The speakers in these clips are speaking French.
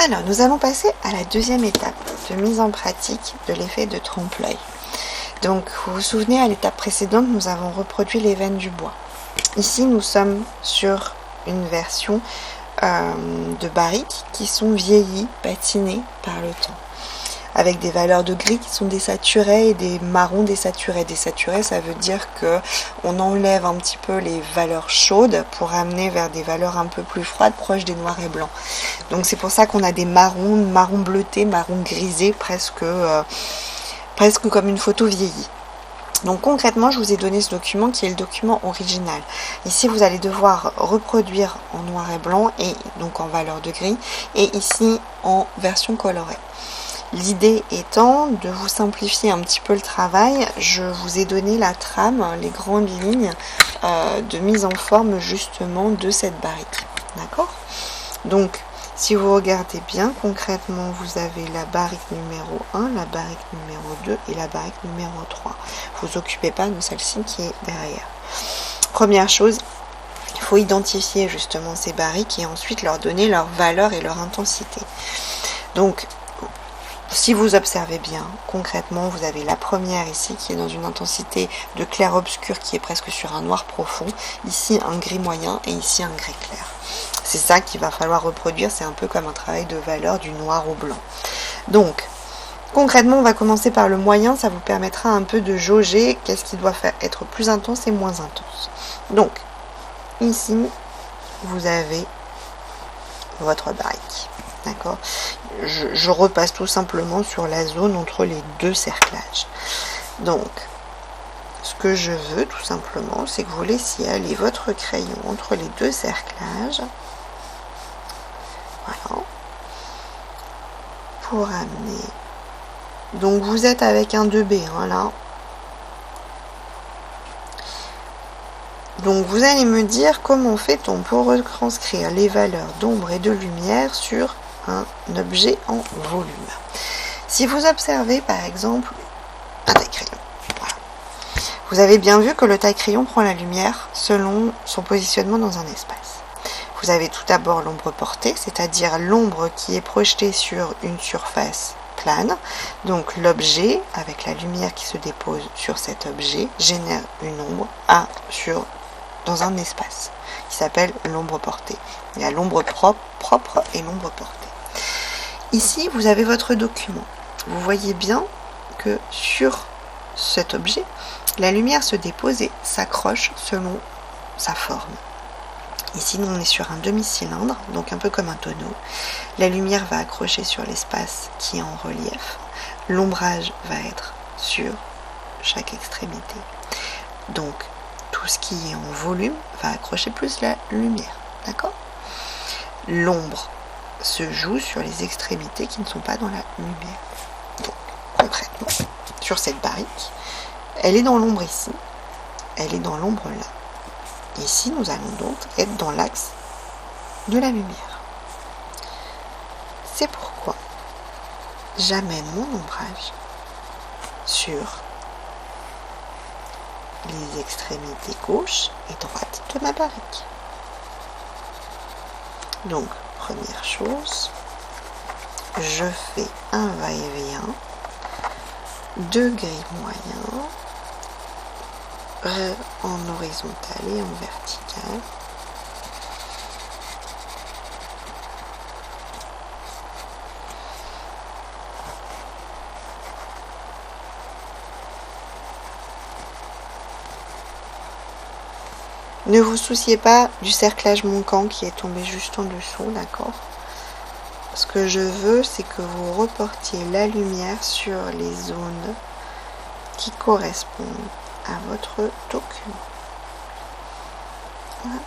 Alors, nous allons passer à la deuxième étape de mise en pratique de l'effet de trompe-l'œil. Donc, vous vous souvenez, à l'étape précédente, nous avons reproduit les veines du bois. Ici, nous sommes sur une version de barriques qui sont vieillies, patinées par le temps, avec des valeurs de gris qui sont désaturées et des marrons désaturés. Désaturés, ça veut dire que on enlève un petit peu les valeurs chaudes pour amener vers des valeurs un peu plus froides, proches des noirs et blancs. Donc c'est pour ça qu'on a des marrons bleutés, marrons grisés, presque comme une photo vieillie. Donc concrètement, je vous ai donné ce document qui est le document original. Ici, vous allez devoir reproduire en noir et blanc et donc en valeur de gris, et ici en version colorée. L'idée étant de vous simplifier un petit peu le travail, je vous ai donné la trame, les grandes lignes de mise en forme justement de cette barrique. D'accord ? Donc, si vous regardez bien, concrètement, vous avez la barrique numéro 1, la barrique numéro 2 et la barrique numéro 3. Vous vous occupez pas de celle-ci qui est derrière. Première chose, il faut identifier justement ces barriques et ensuite leur donner leur valeur et leur intensité. Donc, si vous observez bien, concrètement, vous avez la première ici qui est dans une intensité de clair-obscur qui est presque sur un noir profond, ici un gris moyen et ici un gris clair. C'est ça qu'il va falloir reproduire, c'est un peu comme un travail de valeur du noir au blanc. Donc, concrètement, on va commencer par le moyen, ça vous permettra un peu de jauger qu'est-ce qui doit être plus intense et moins intense. Donc, ici, vous avez votre barrique. D'accord ? Je repasse tout simplement sur la zone entre les deux cerclages. Donc, ce que je veux tout simplement, c'est que vous laissiez aller votre crayon entre les deux cerclages. Voilà. Pour amener. Donc, vous êtes avec un 2B, hein, là. Donc, vous allez me dire comment fait-on pour retranscrire les valeurs d'ombre et de lumière sur un objet en volume. Si vous observez par exemple un taille-crayon, voilà. Vous avez bien vu que le taille-crayon prend la lumière selon son positionnement dans un espace. Vous avez tout d'abord l'ombre portée, c'est-à-dire l'ombre qui est projetée sur une surface plane. Donc l'objet, avec la lumière qui se dépose sur cet objet, génère une ombre dans un espace qui s'appelle l'ombre portée. Il y a l'ombre propre et l'ombre portée. Ici, vous avez votre document. Vous voyez bien que sur cet objet, la lumière se dépose et s'accroche selon sa forme. Ici, nous, on est sur un demi-cylindre, donc un peu comme un tonneau. La lumière va accrocher sur l'espace qui est en relief. L'ombrage va être sur chaque extrémité. Donc, tout ce qui est en volume va accrocher plus la lumière. D'accord ? L'ombre se joue sur les extrémités qui ne sont pas dans la lumière. Donc, concrètement, sur cette barrique, elle est dans l'ombre ici, elle est dans l'ombre là. Ici, nous allons donc être dans l'axe de la lumière. C'est pourquoi j'amène mon ombrage sur les extrémités gauche et droite de ma barrique. Donc, première chose, je fais un va-et-vient de gris moyen en horizontal et en vertical. Ne vous souciez pas du cerclage manquant qui est tombé juste en dessous, d'accord ? Ce que je veux, c'est que vous reportiez la lumière sur les zones qui correspondent à votre document. Voilà.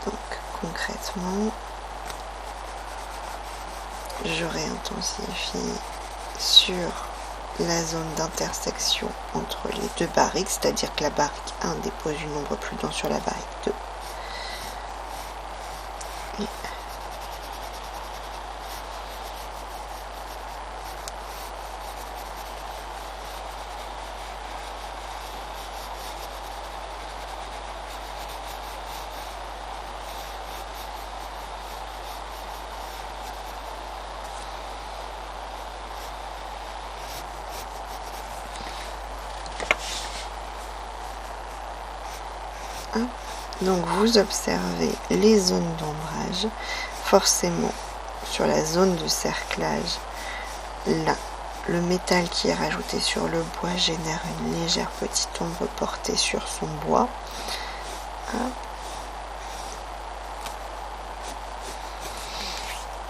Donc, concrètement, je réintensifie sur la zone d'intersection entre les deux barriques, c'est-à-dire que la barrique 1 dépose une ombre plus dense sur la barrique 2. Et Donc vous observez les zones d'ombrage. Forcément, sur la zone de cerclage, là, le métal qui est rajouté sur le bois génère une légère petite ombre portée sur son bois.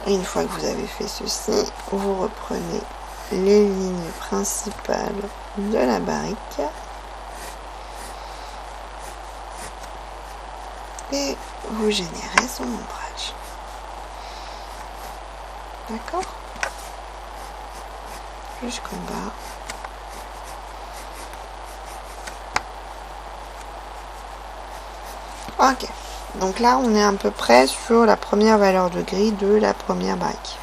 Et une fois que vous avez fait ceci, vous reprenez les lignes principales de la barrique et vous générez son ombrage. D'accord? Jusqu'en bas. Ok. Donc là, on est à peu près sur la première valeur de gris de la première barrique.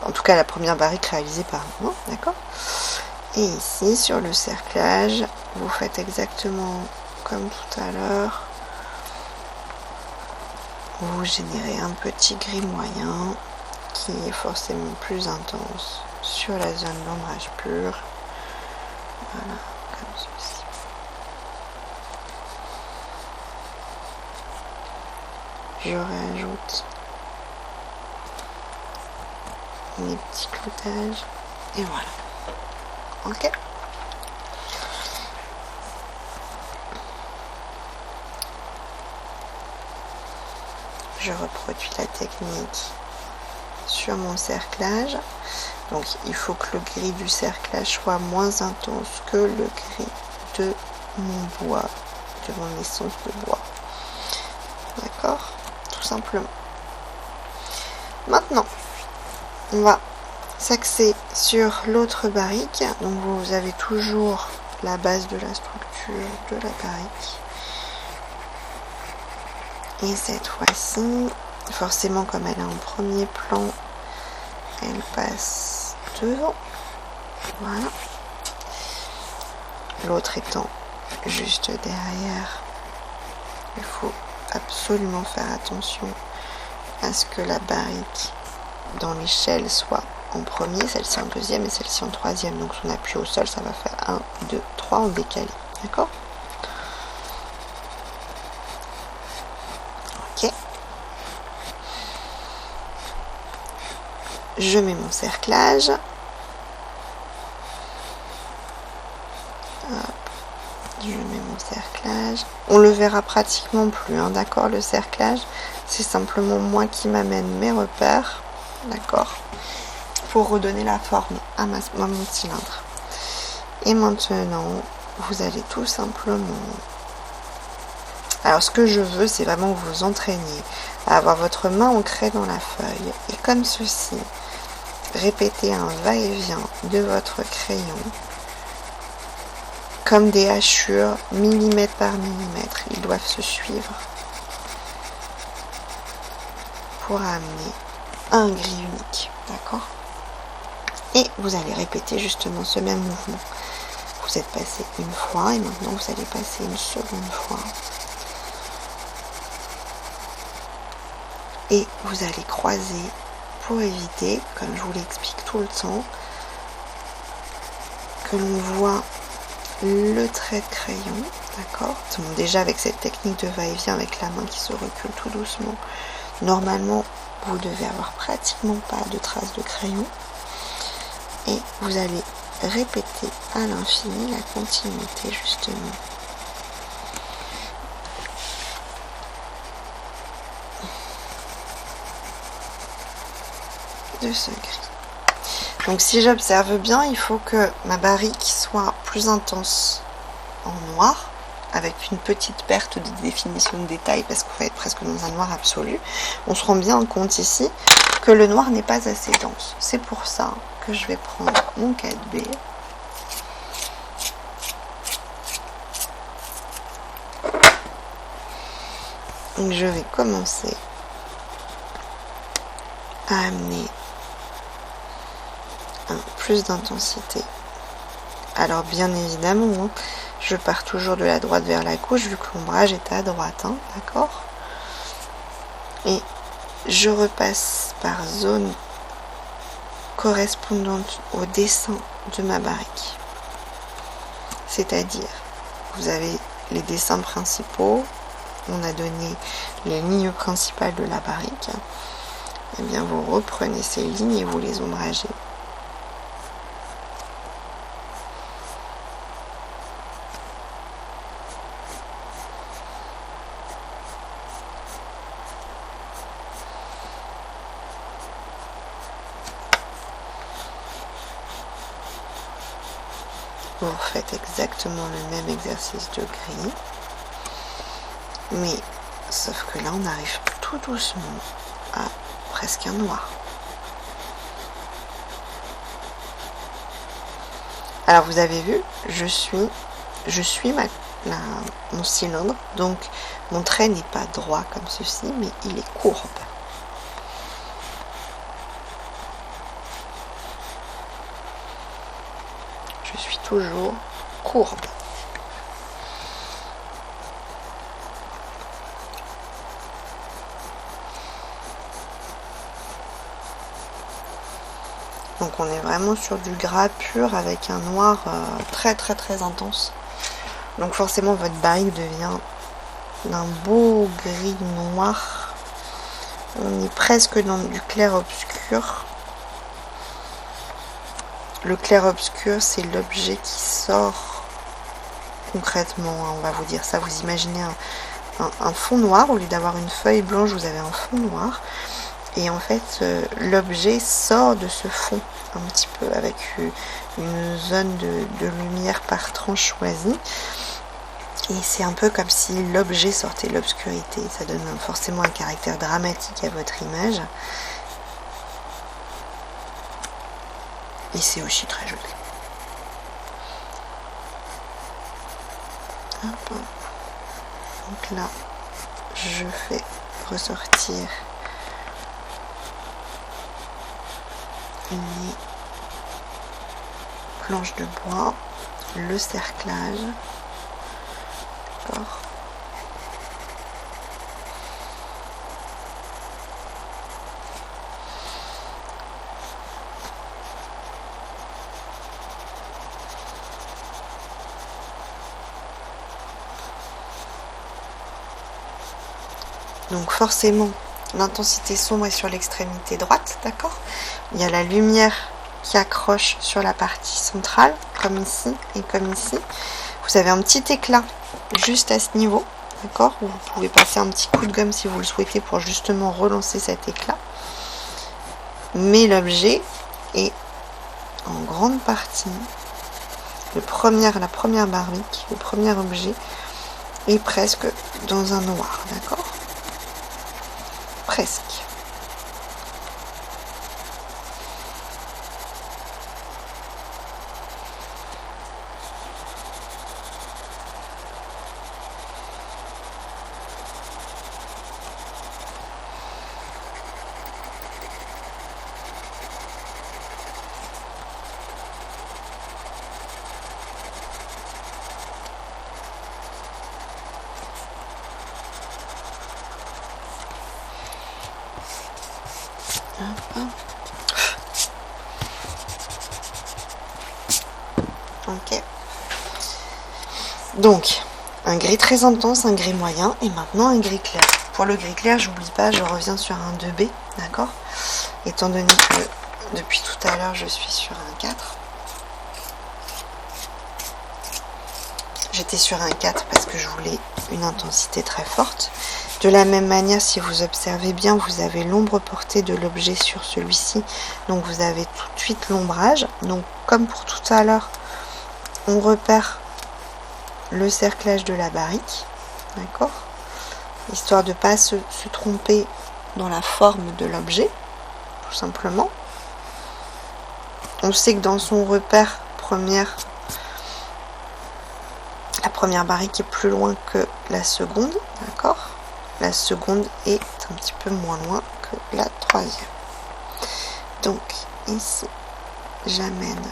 En tout cas, la première barrique réalisée par moi, d'accord? Et ici, sur le cerclage, vous faites exactement comme tout à l'heure. Vous générez un petit gris moyen qui est forcément plus intense sur la zone d'ombrage pur. Voilà, comme ceci. Je rajoute mes petits cloutages et voilà. Ok. Je reproduis la technique sur mon cerclage. Donc il faut que le gris du cerclage soit moins intense que le gris de mon bois, de mon essence de bois. D'accord? Tout simplement. Maintenant, on va s'axer sur l'autre barrique. Donc vous avez toujours la base de la structure de la barrique. Et cette fois-ci, forcément comme elle est en premier plan, elle passe devant. Voilà. L'autre étant juste derrière. Il faut absolument faire attention à ce que la barrique dans l'échelle soit en premier, celle-ci en deuxième et celle-ci en troisième. Donc son appui au sol, ça va faire 1, 2, 3 en décalé. D'accord? Ok. Je mets mon cerclage. Hop. Je mets mon cerclage. On le verra pratiquement plus, hein, d'accord? Le cerclage, c'est simplement moi qui m'amène mes repères, d'accord? Pour redonner la forme à mon cylindre. Et maintenant, vous allez tout simplement... Alors, ce que je veux, c'est vraiment que vous vous entraîniez à avoir votre main ancrée dans la feuille. Et comme ceci, répétez un va-et-vient de votre crayon comme des hachures, millimètre par millimètre. Ils doivent se suivre pour amener un gris unique. D'accord? Et vous allez répéter justement ce même mouvement. Vous êtes passé une fois et maintenant vous allez passer une seconde fois. Et vous allez croiser pour éviter, comme je vous l'explique tout le temps, que l'on voit le trait de crayon, d'accord? Donc déjà avec cette technique de va-et-vient avec la main qui se recule tout doucement, normalement vous devez avoir pratiquement pas de traces de crayon et vous allez répéter à l'infini la continuité justement de ce gris. Donc si j'observe bien, il faut que ma barrique soit plus intense en noir, avec une petite perte de définition de détail, parce qu'on va être presque dans un noir absolu. On se rend bien compte ici que le noir n'est pas assez dense. C'est pour ça que je vais prendre mon 4B. Donc je vais commencer à amener plus d'intensité. Alors bien évidemment, hein, je pars toujours de la droite vers la gauche vu que l'ombrage est à droite, hein, d'accord? Et je repasse par zone correspondante au dessin de ma barrique. C'est-à-dire, vous avez les dessins principaux, on a donné les lignes principales de la barrique, et bien vous reprenez ces lignes et vous les ombragez. Vous faites exactement le même exercice de gris, mais sauf que là on arrive tout doucement à presque un noir. Alors vous avez vu, je suis mon cylindre, donc mon trait n'est pas droit comme ceci, mais il est courbe. Je suis toujours courbe. Donc on est vraiment sur du gras pur avec un noir très intense. Donc forcément votre barrique devient d'un beau gris noir. On est presque dans du clair obscur. Le clair obscur, c'est l'objet qui sort concrètement, hein, on va vous dire ça. Vous imaginez un fond noir, au lieu d'avoir une feuille blanche, vous avez un fond noir. Et en fait, l'objet sort de ce fond un petit peu avec une zone de lumière par tranche choisie. Et c'est un peu comme si l'objet sortait de l'obscurité. Ça donne forcément un caractère dramatique à votre image. Et c'est aussi très joli. Hop. Donc là, je fais ressortir une planche de bois, le cerclage, d'accord. Donc forcément, l'intensité sombre est sur l'extrémité droite, d'accord. Il y a la lumière qui accroche sur la partie centrale, comme ici et comme ici. Vous avez un petit éclat juste à ce niveau, d'accord. Vous pouvez passer un petit coup de gomme si vous le souhaitez pour justement relancer cet éclat. Mais l'objet est en grande partie, la première barrique, le premier objet est presque dans un noir, d'accord. Presque. Ok. Donc, un gris très intense, un gris moyen et maintenant un gris clair. Pour le gris clair, j'oublie pas, je reviens sur un 2B, d'accord. Étant donné que depuis tout à l'heure, je suis sur un 4. J'étais sur un 4 parce que je voulais une intensité très forte. De la même manière, si vous observez bien, vous avez l'ombre portée de l'objet sur celui-ci. Donc vous avez tout de suite l'ombrage. Donc comme pour tout à l'heure, on repère le cerclage de la barrique. D'accord ? Histoire de ne pas se tromper dans la forme de l'objet, tout simplement. On sait que dans son repère la première barrique est plus loin que la seconde, d'accord ? La seconde est un petit peu moins loin que la troisième. Donc ici, j'amène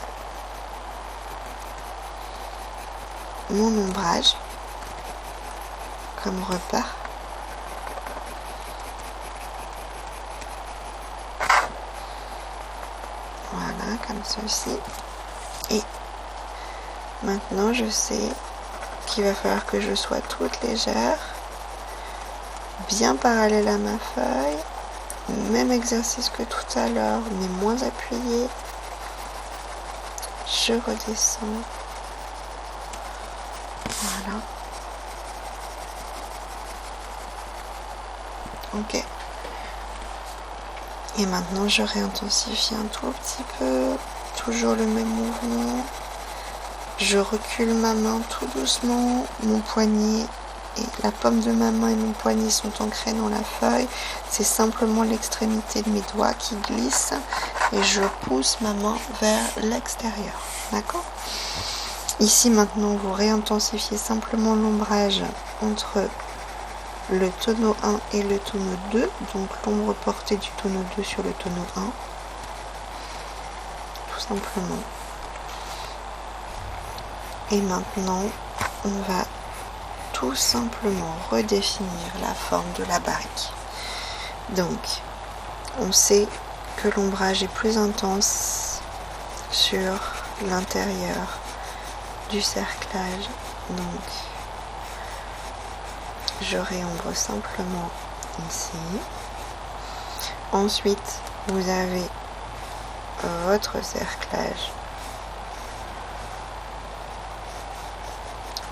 mon ombrage comme repère. Voilà, comme ceci. Et Maintenant, je sais qu'il va falloir que je sois toute légère, bien parallèle à ma feuille. Même exercice que tout à l'heure, mais moins appuyé. Je redescends. Voilà. Ok. Et maintenant, je réintensifie un tout petit peu. Toujours le même mouvement. Je recule ma main tout doucement. Mon poignet et la paume de ma main et mon poignet sont ancrés dans la feuille. C'est simplement l'extrémité de mes doigts qui glisse et je pousse ma main vers l'extérieur. D'accord ? Ici, maintenant, vous réintensifiez simplement l'ombrage entre le tonneau 1 et le tonneau 2, donc l'ombre portée du tonneau 2 sur le tonneau 1, tout simplement. Et maintenant, on va tout simplement redéfinir la forme de la barrique. Donc, on sait que l'ombrage est plus intense sur l'intérieur du cerclage, donc je réombre simplement ici. Ensuite, vous avez votre cerclage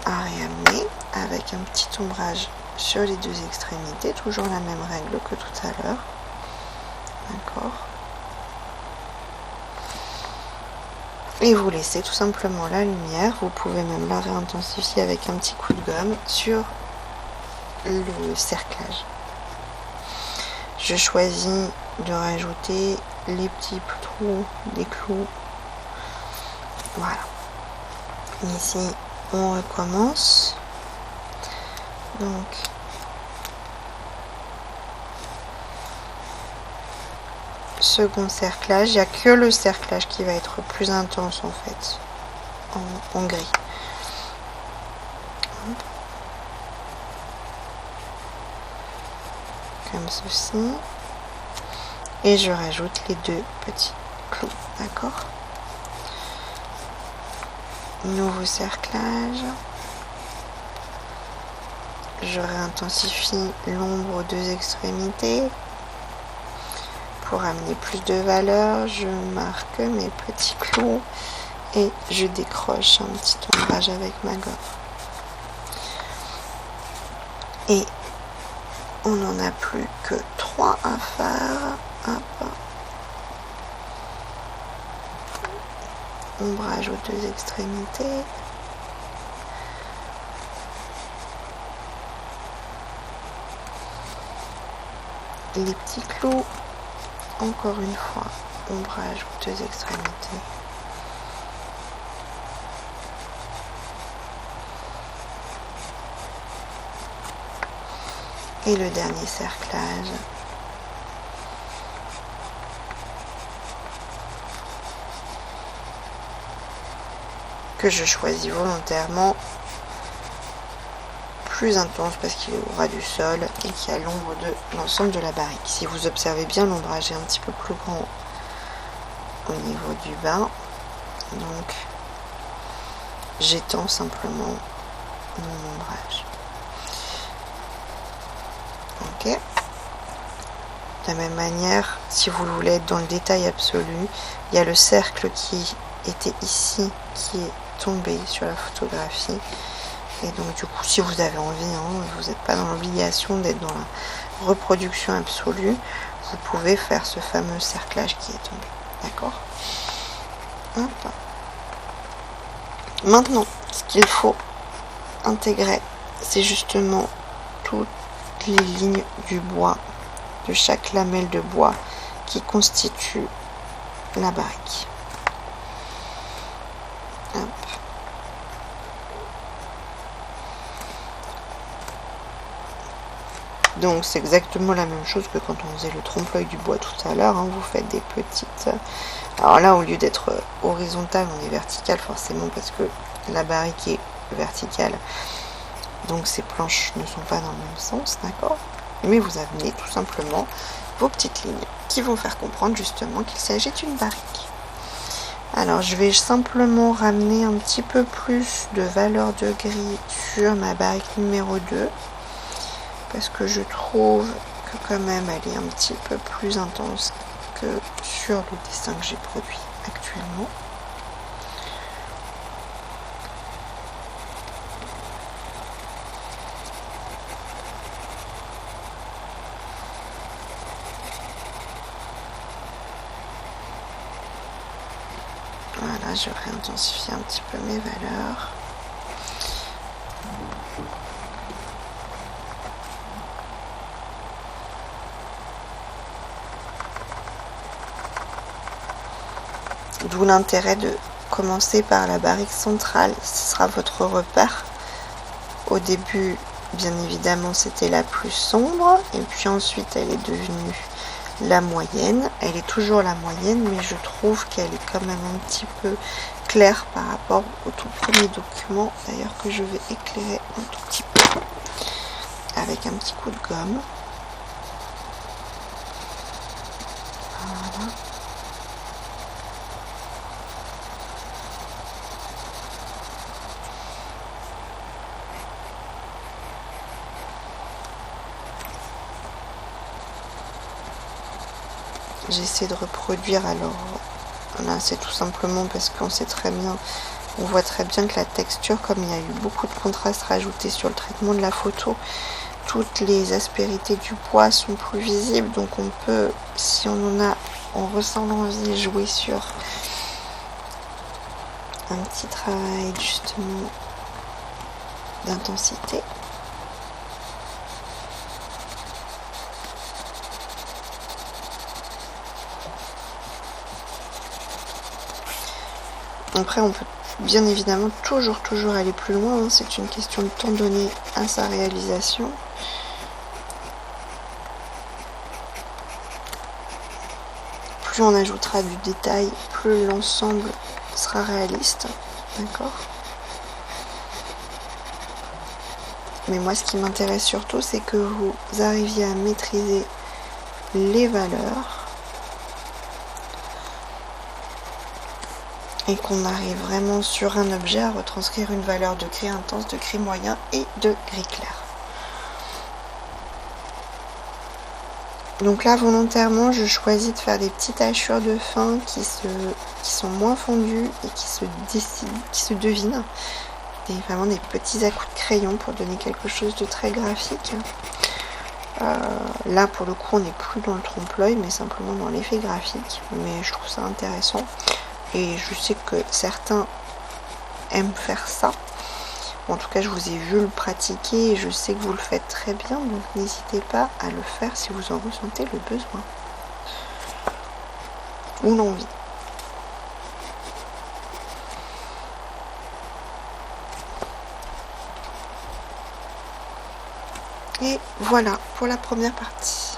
à réamener avec un petit ombrage sur les deux extrémités, toujours la même règle que tout à l'heure. D'accord. Et vous laissez tout simplement la lumière. Vous pouvez même la réintensifier avec un petit coup de gomme sur le cerclage. Je choisis de rajouter les petits trous des clous. Voilà. Ici, on recommence. Donc, second cerclage, il n'y a que le cerclage qui va être plus intense en fait, en gris. Comme ceci. Et je rajoute les deux petits clous, d'accord ? Nouveau cerclage. Je réintensifie l'ombre aux deux extrémités. Pour amener plus de valeur, je marque mes petits clous et je décroche un petit ombrage avec ma gomme. Et on n'en a plus que 3 à faire. Hop. Ombrage aux deux extrémités. Les petits clous. Encore une fois, ombrage aux deux extrémités. Et le dernier cerclage. Que je choisis volontairement plus intense parce qu'il est au ras du sol et qui a l'ombre de l'ensemble de la barrique. Si vous observez bien, l'ombrage est un petit peu plus grand au niveau du bas. Donc, j'étends simplement mon ombrage. Ok. De la même manière, si vous voulez être dans le détail absolu, il y a le cercle qui était ici, qui est tombé sur la photographie. Et donc du coup, si vous avez envie, vous n'êtes pas dans l'obligation d'être dans la reproduction absolue, vous pouvez faire ce fameux cerclage qui est tombé. D'accord ? Hop. Maintenant, ce qu'il faut intégrer, c'est justement toutes les lignes du bois, de chaque lamelle de bois qui constitue la barrique. Hop. Donc c'est exactement la même chose que quand on faisait le trompe-l'œil du bois tout à l'heure. Vous faites des petites... Alors là, au lieu d'être horizontale, on est verticale forcément parce que la barrique est verticale. Donc ces planches ne sont pas dans le même sens, d'accord ? Mais vous amenez tout simplement vos petites lignes qui vont faire comprendre justement qu'il s'agit d'une barrique. Alors je vais simplement ramener un petit peu plus de valeur de gris sur ma barrique numéro 2 parce que je trouve que quand même elle est un petit peu plus intense que sur le dessin que j'ai produit actuellement. Voilà, je réintensifie un petit peu mes valeurs. D'où l'intérêt de commencer par la barrique centrale, ce sera votre repère. Au début, bien évidemment, c'était la plus sombre, et puis ensuite elle est devenue la moyenne. Elle est toujours la moyenne, mais je trouve qu'elle est quand même un petit peu claire par rapport au tout premier document, d'ailleurs que je vais éclairer un tout petit peu avec un petit coup de gomme. Voilà. J'essaie de reproduire, alors là c'est tout simplement parce qu'on sait très bien, on voit très bien que la texture, comme il y a eu beaucoup de contraste rajouté sur le traitement de la photo, toutes les aspérités du bois sont plus visibles, donc on peut, si on ressent l'envie, jouer sur un petit travail justement d'intensité. Après, on peut bien évidemment toujours aller plus loin, hein. C'est une question de temps donné à sa réalisation. Plus on ajoutera du détail, plus l'ensemble sera réaliste, d'accord? Mais moi, ce qui m'intéresse surtout, c'est que vous arriviez à maîtriser les valeurs et qu'on arrive vraiment sur un objet à retranscrire une valeur de gris intense, de gris moyen et de gris clair. Donc là, volontairement, je choisis de faire des petites hachures de fin qui sont moins fondues et qui se devinent. Et vraiment des petits à-coups de crayon pour donner quelque chose de très graphique. Là, pour le coup, on n'est plus dans le trompe-l'œil, mais simplement dans l'effet graphique. Mais je trouve ça intéressant. Et je sais que certains aiment faire ça. En tout cas, je vous ai vu le pratiquer et je sais que vous le faites très bien. Donc, n'hésitez pas à le faire si vous en ressentez le besoin ou l'envie. Et voilà pour la première partie.